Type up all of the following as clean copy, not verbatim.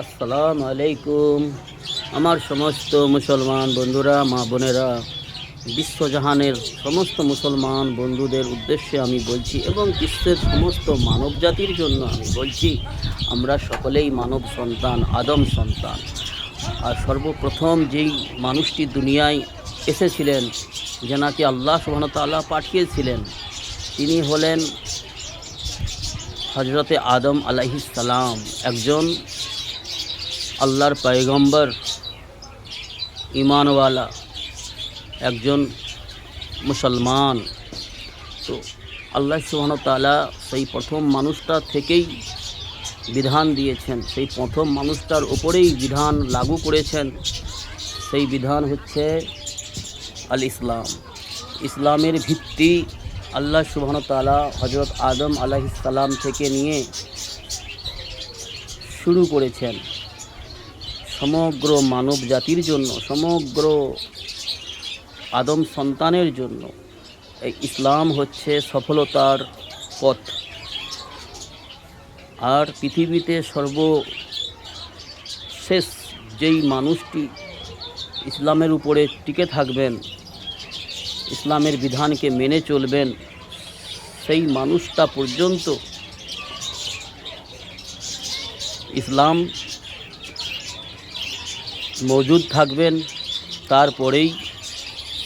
আসসালামু আলাইকুম। আমার সমস্ত মুসলমান বন্ধুরা, মা বোনেরা, বিশ্বজাহানের সমস্ত মুসলমান বন্ধুদের উদ্দেশ্যে আমি বলছি এবং বিশ্বের সমস্ত মানব জাতির জন্য আমি বলছি, আমরা সকলেই মানব সন্তান, আদম সন্তান। আর সর্বপ্রথম যেই মানুষটি দুনিয়ায় এসেছিলেন, যেনাকে আল্লাহ সুবহানাহু ওয়া তাআলা পাঠিয়েছিলেন, তিনি হলেন হজরতে আদম আলাইহিস সালাম, একজন আল্লাহর পয়গম্বর, ঈমানওয়ালা, একজন মুসলমান। তো আল্লাহ সুবহানাহু ওয়া তাআলা সেই প্রথম মানুষটা থেকেই বিধান দিয়েছেন, সেই প্রথম মানুষটার উপরেই বিধান লাগু করেছেন। সেই বিধান হচ্ছে আল ইসলাম। ইসলামের ভিত্তি আল্লাহ সুবহানাহু ওয়া তাআলা হজরত আদম আলাইহিস সালাম থেকে নিয়ে শুরু করেছেন সমগ্র মানব জাতির জন্য, সমগ্র আদম সন্তানের জন্য। এই ইসলাম হচ্ছে সফলতার পথ। আর পৃথিবীতে সর্বশেষ যেই মানুষটি ইসলামের উপরে টিকে থাকবেন, ইসলামের বিধানকে মেনে চলবেন, সেই মানুষটা পর্যন্ত ইসলাম মজুদ থাকবেন। তারপরেই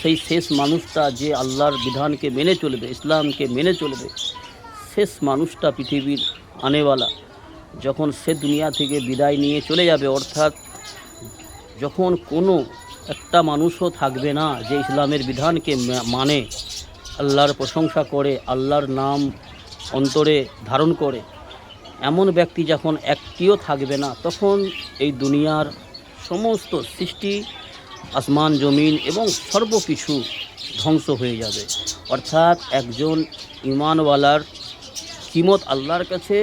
সেই শেষ মানুষটা যে আল্লাহর বিধানকে মেনে চলবে, ইসলামকে মেনে চলবে, শেষ মানুষটা পৃথিবীর আনেওয়ালা যখন সে দুনিয়া থেকে বিদায় নিয়ে চলে যাবে, অর্থাৎ যখন কোনো একটা মানুষও থাকবে না যে ইসলামের বিধানকে মানে, আল্লাহর প্রশংসা করে, আল্লাহর নাম অন্তরে ধারণ করে, এমন ব্যক্তি যখন একটিও থাকবে না, তখন এই দুনিয়ার সমস্ত সৃষ্টি, আসমান জমিন এবং সর্বকিছু ধ্বংস হয়ে যাবে। অর্থাৎ একজন ঈমানওয়ালার কিমত আল্লাহর কাছে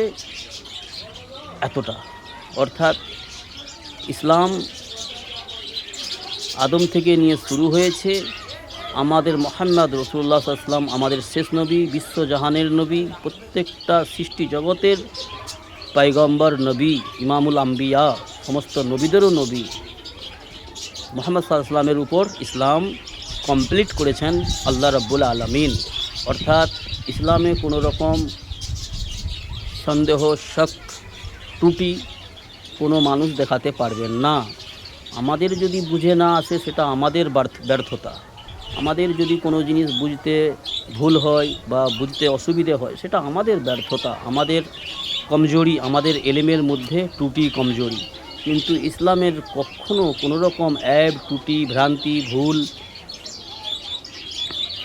এতটা। অর্থাৎ ইসলাম আদম থেকে নিয়ে শুরু হয়েছে। আমাদের মুহাম্মদ রাসূলুল্লাহ সাল্লাল্লাহু আলাইহি ওয়াসাল্লাম আমাদের শেষ নবী, বিশ্বজাহানের নবী, প্রত্যেকটা সৃষ্টি জগতের পয়গম্বর নবী, ইমামুল আম্বিয়া, সমস্ত নবীদেরও নবী। মুহাম্মদ সাল্লাল্লাহু আলাইহি ওয়াসাল্লামের উপর ইসলাম কমপ্লিট করেছেন আল্লাহ রাব্বুল আলামিন। অর্থাৎ ইসলামে কোনো রকম সন্দেহ, শক, ত্রুটি কোনো মানুষ দেখাতে পারবেন না। আমাদের যদি বুঝে না আসে, সেটা আমাদের ব্যর্থতা। আমাদের যদি কোনো জিনিস বুঝতে ভুল হয় বা বুঝতে অসুবিধে হয়, সেটা আমাদের ব্যর্থতা, আমাদের কমজোরি, আমাদের এলেমের মধ্যে ত্রুটি, কমজোরি। কিন্তু ইসলামের কখনো কোনো রকম অ্যাব, ত্রুটি, ভ্রান্তি, ভুল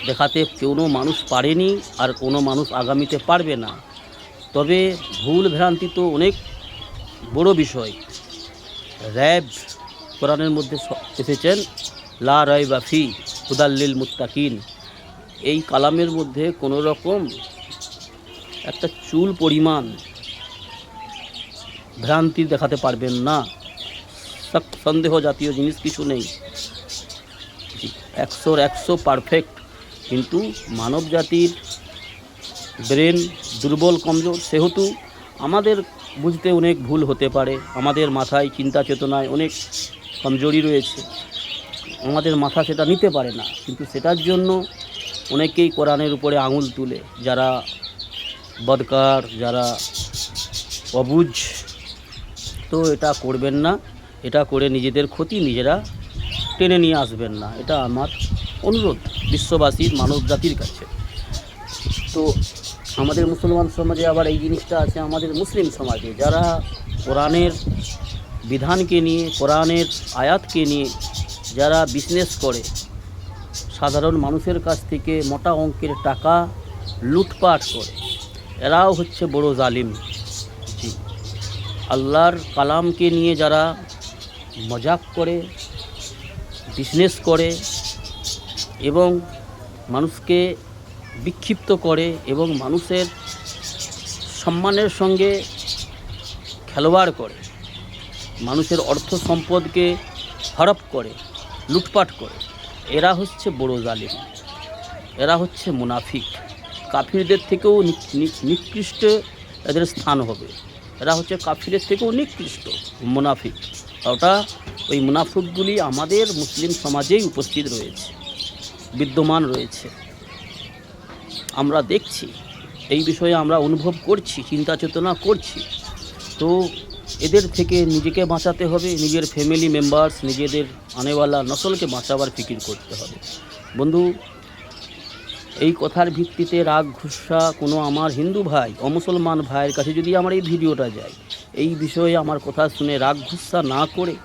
দেখাতে কোনো মানুষ পারেনি, আর কোনো মানুষ আগামীতে পারবে না। তবে ভুল ভ্রান্তি তো অনেক বড় বিষয়। র‍্যাব কোরআনের মধ্যে এসেছেন, লা রাইবা ফি হুদাল লিল মুত্তাকিন। এই কালামের মধ্যে কোনো রকম একটা চুল পরিমাণ ভ্রান্তি দেখাতে পারবেন না। সন্দেহ জাতীয় জিনিস কিছু নেই। 100 পারফেক্ট। কিন্তু মানব জাতির ব্রেন দুর্বল, কমজোর, সেহেতু আমাদের বুঝতে অনেক ভুল হতে পারে। আমাদের মাথায়, চিন্তা চেতনায় অনেক কমজোরি রয়েছে, আমাদের মাথা সেটা নিতে পারে না। কিন্তু সেটার জন্য অনেকেই কোরআনের উপরে আঙুল তুলে, যারা বদকার, যারা অবুঝ। তো এটা করবেন না। এটা করে নিজেদের ক্ষতি নিজেরা টেনে নিয়ে আসবেন না। এটা আমার অনুরোধ বিশ্ববাসীর, মানব জাতির কাছে। তো আমাদের মুসলমান সমাজে আবার এই জিনিসটা আছে, আমাদের মুসলিম সমাজে যারা কোরআনের বিধানকে নিয়ে, কোরআনের আয়াতকে নিয়ে যারা বিজনেস করে, সাধারণ মানুষের কাছ থেকে মোটা অঙ্কের টাকা লুটপাট করে, এরাও হচ্ছে বড় জালিম। জি, আল্লাহর কালামকে নিয়ে যারা মজাক করে, বিজনেস করে এবং মানুষকে বিক্ষিপ্ত করে এবং মানুষের সম্মানের সঙ্গে খেলোয়াড় করে, মানুষের অর্থ সম্পদকে হড়প করে, লুটপাট করে, এরা হচ্ছে বড় জালিম, এরা হচ্ছে মুনাফিক। কাফিরদের থেকেও নিকৃষ্ট এদের স্থান হবে। এরা হচ্ছে কাফিরের থেকেও নিকৃষ্ট। মুনাফিক, ওটা ওই মুনাফিকগুলি আমাদের মুসলিম সমাজেই উপস্থিত রয়েছে, বিদ্যমান রয়েছে। আমরা দেখছি, এই বিষয়ে আমরা অনুভব করছি, চিন্তা চেতনা করছি। তো এদের থেকে নিজেকে বাঁচাতে হবে, নিজের ফ্যামিলি মেম্বার্স, নিজেদের আনেওয়ালা নসলকে বাঁচাবার ফিকির করতে হবে। বন্ধু, এই কথার ভিত্তিতে রাগ ঘুষা কোনো আমার হিন্দু ভাই অমুসলমান ভাইয়ের কাছে যদি আমার এই ভিডিওটা যায়, এই বিষয়ে আমার কথা শুনে রাগ ঘুষা না করে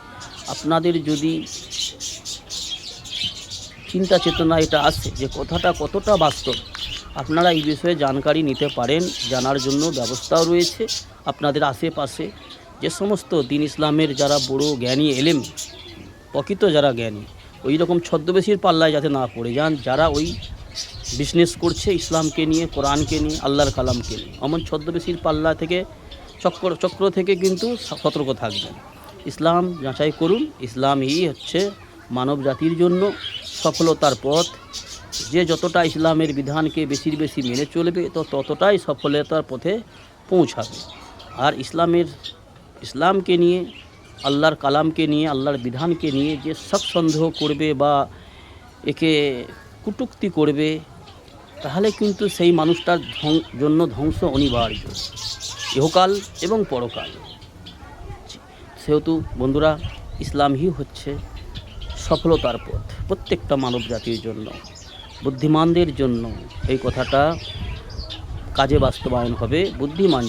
আপনাদের যদি চিন্তা চেতনা এটা আসে যে কথাটা কতটা বাস্তব, আপনারা এই বিষয়ে জানকারি নিতে পারেন। জানার জন্য ব্যবস্থাও রয়েছে আপনাদের আশেপাশে। যে সমস্ত দিন ইসলামের যারা বড় জ্ঞানী, এলেম প্রকৃত যারা জ্ঞানী, ওই রকম ছদ্মবেশীর পাল্লায় যাতে না পড়ে যান, যারা ওই বিজনেস করছে ইসলামকে নিয়ে, কোরআনকে নিয়ে, আল্লাহর কালামকে নিয়ে, অমন ছদ্মবেশীর পাল্লা থেকে, চক্র থেকে কিন্তু সতর্ক থাকবেন। ইসলাম যাচাই করুন, ইসলামই হচ্ছে মানব জাতির জন্য সফলতার পথ। যে যতটা ইসলামের বিধানকে বেশি মেনে চলবে তো ততটাই সফলতার পথে পৌঁছাবে। আর ইসলামকে নিয়ে, আল্লাহর কালামকে নিয়ে, আল্লাহর বিধানকে নিয়ে যে শক সন্দেহ করবে বা একে কটূক্তি করবে, তাহলে কিন্তু সেই মানুষটার জন্য ধ্বংস অনিবার্য, ইহকাল এবং পরকাল। সেহেতু বন্ধুরা, ইসলামই হচ্ছে সফলতার পথ প্রত্যেকটা মানব জাতির জন্য, বুদ্ধিমানদের জন্য। এই কথাটা কাজে বাস্তবায়ন হবে। বুদ্ধিমান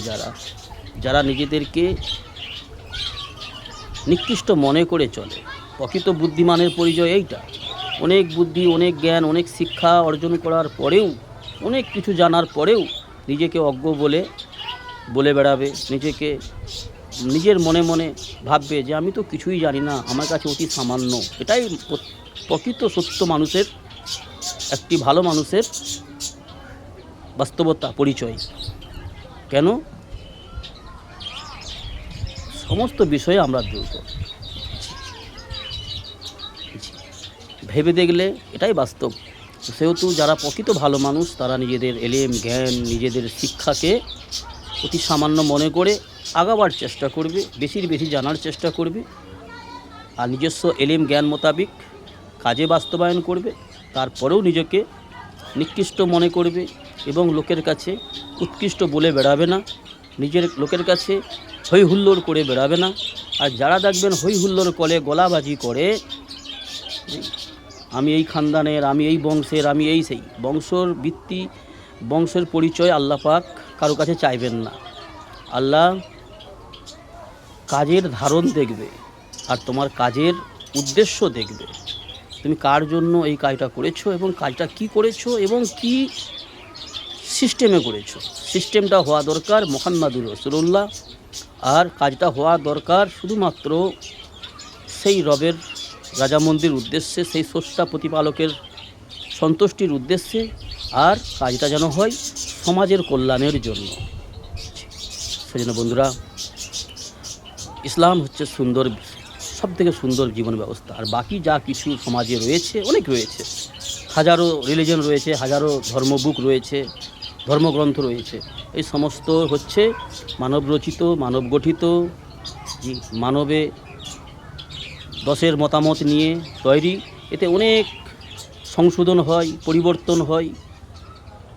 যারা নিজেদেরকে নিকৃষ্ট মনে করে চলে, প্রকৃত বুদ্ধিমানের পরিচয় এইটা। অনেক বুদ্ধি, অনেক জ্ঞান, অনেক শিক্ষা অর্জন করার পরেও, অনেক কিছু জানার পরেও নিজেকে অজ্ঞ বলে বেড়াবে, নিজের মনে ভাববে যে আমি তো কিছুই জানি না, আমার কাছে অতি সামান্য। এটাই প্রকৃত সত্য মানুষের, একটি ভালো মানুষের বাস্তবতা পরিচয়। কেন? সমস্ত বিষয়ে আমরা দুর্বল, ভেবে দেখলে এটাই বাস্তব। সেহেতু যারা প্রকৃত ভালো মানুষ, তারা নিজেদের এলেম জ্ঞান, নিজেদের শিক্ষাকে অতি সামান্য মনে করে আগাবার চেষ্টা করবে, বেশি জানার চেষ্টা করবে, আর নিজস্ব এলেম জ্ঞান মোতাবিক কাজে বাস্তবায়ন করবে। তারপরেও নিজেকে নিকৃষ্ট মনে করবে এবং লোকের কাছে উৎকৃষ্ট বলে বেড়াবে না, লোকের কাছে হই হুল্লোড় করে বেড়াবে না। আর যারা দেখবেন হই হুল্লোড় করে গলাবাজি করে, আমি এই খানদানের, আমি এই বংশের, আমি এই সেই বংশের পরিচয় আল্লাহ পাক কারো কাছে চাইবেন না। আল্লাহ কাজের ধারণ দেখবে আর তোমার কাজের উদ্দেশ্য দেখবে। তুমি কার জন্য এই কাজটা করেছো এবং কাজটা কি করেছো এবং কি সিস্টেমে করেছো। সিস্টেমটা হওয়া দরকার মুহাম্মাদুর রাসূলুল্লাহ, আর কাজটা হওয়া দরকার শুধুমাত্র সেই রবের রাজামন্দির উদ্দেশ্যে, সেই স্রষ্টা প্রতিপালকের সন্তুষ্টির উদ্দেশ্যে, আর কাজটা যেন হয় সমাজের কল্যাণের জন্য। সেজন্য বন্ধুরা, ইসলাম হচ্ছে সবথেকে সুন্দর জীবন ব্যবস্থা। আর বাকি যা কিছু সমাজে রয়েছে, অনেক রয়েছে, হাজারো রিলিজন রয়েছে, হাজারো ধর্মবুক রয়েছে, ধর্মগ্রন্থ রয়েছে। এই সমস্ত হচ্ছে মানব রচিত, মানব গঠিত, মানবে দশের মতামত নিয়ে তৈরি। এতে অনেক সংশোধন হয়, পরিবর্তন হয়,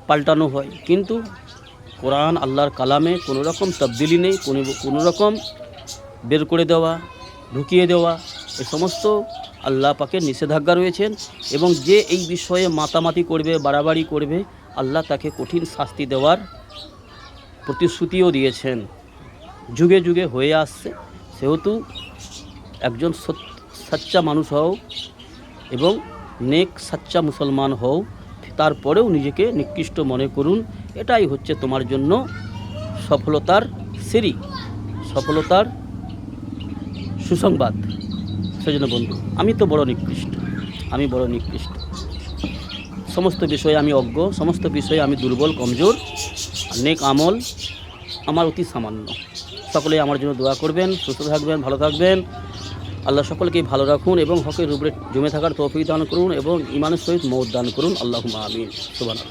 পাল্টানো হয়, কিন্তু কোরআন আল্লাহর কালামে কোনো রকম তবদিলি নেই, কোনো রকম বের করে দেওয়া, ঢুকিয়ে দেওয়া, এই সমস্ত আল্লাহ পাকের নিষেধাজ্ঞা রয়েছেন। এবং যে এই বিষয়ে মাতামাতি করবে, বাড়াবাড়ি করবে, আল্লাহ তাকে কঠিন শাস্তি দেওয়ার প্রতিশ্রুতিও দিয়েছেন, যুগে যুগে হয়ে আসছে। সেহেতু একজন সচ্চা মানুষ হও এবং নেক সাচ্চা মুসলমান হও, তারপরেও নিজেকে নিকৃষ্ট মনে করুন। এটাই হচ্ছে তোমার জন্য সফলতার সিঁড়ি, সফলতার সুসংবাদ। সেজন্য বন্ধু, আমি বড় নিকৃষ্ট, সমস্ত বিষয়ে আমি অজ্ঞ, সমস্ত বিষয়ে আমি দুর্বল, কমজোর, নেক আমল আমার অতি সামান্য। সকলে আমার জন্য দোয়া করবেন, সুস্থ থাকবেন, ভালো থাকবেন। আল্লাহ সকলকেই ভালো রাখুন এবং হকের উপরে জমে থাকার তৌফিক দান করুন এবং ঈমানের সহিত মওত দান করুন। আল্লাহুম্মা আমিন। সুবহানাল্লাহ।